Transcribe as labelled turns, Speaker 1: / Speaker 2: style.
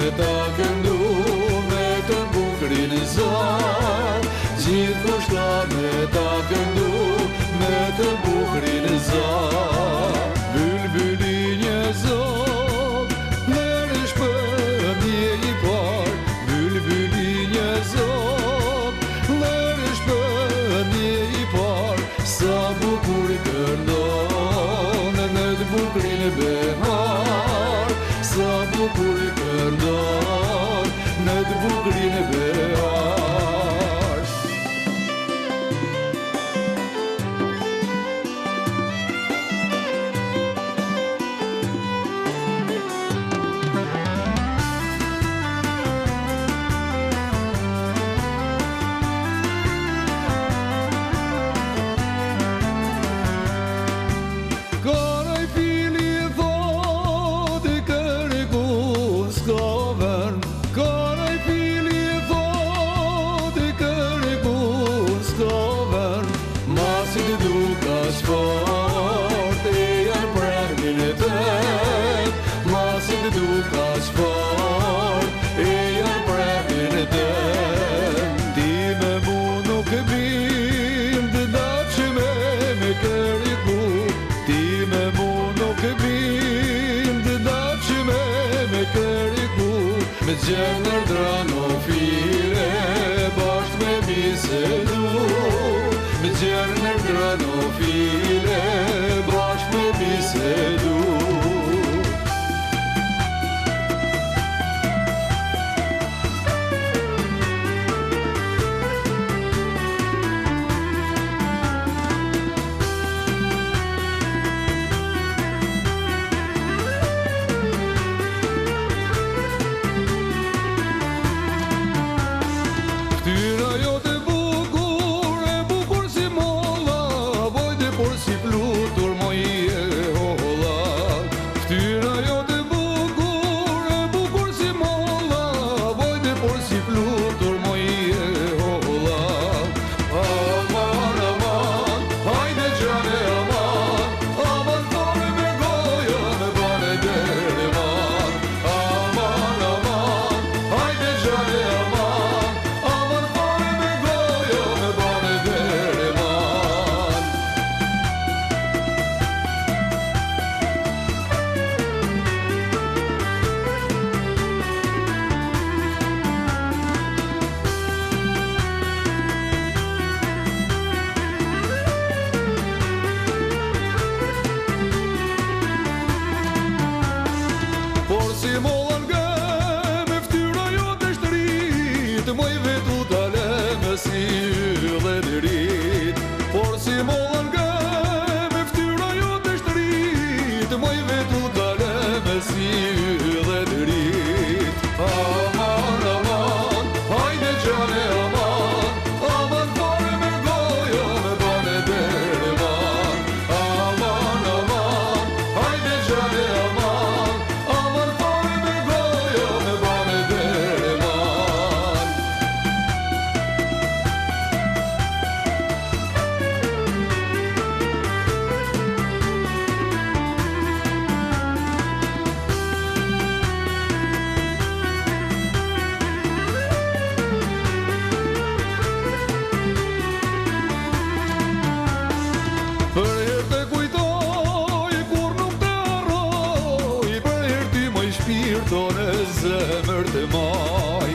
Speaker 1: me ta këndu me të bukrin zor, gjithkusht ta me ta këndu me të bukrin zor. Bylbyli një zot, lërësh për dje i par, bylbyli një zot, lërësh për dje i par, sa bukur këndon në të bukrin behar, sa bukur këndon në të bukrin behar. Karaj fili e thot e kërkun s'ka vën, karaj fili e thot e kërkun s'ka vën, masit duka shfort e janë prehnin e tët, masit duka shfort e janë prehnin e tët. Ti me mu nuk e bind da që me kërku, ti me mu nuk e bind da që me kërku, me gjenër dranofile basht me bisedu, me gjenër dranofile basht me bisedu. Ftyra jote e bukur si molla, vojte por si flutur moj e holla. Ftyra jote e bukur si molla, vojte por si flutur moj e holla. Aman, aman, hajde gjane aman, aman fare me goja me bane dere man. Aman, aman, hajde gjane aman, por si mollën nga me ftyra jote shtrit, moj vetu tale me si dhe dirit. Por si mollën nga me ftyra jote shtrit, moj vetu tale me si dhe dirit. Aman, aman, hajde gjane aman, aman fare me goja me bane dere man. Aman, aman, hajde gjane aman, aman fare me goja me bane dere man. Për herë të kujtoj, kur nuk të harroj, për herë ty moj shpirto në zemër të maj.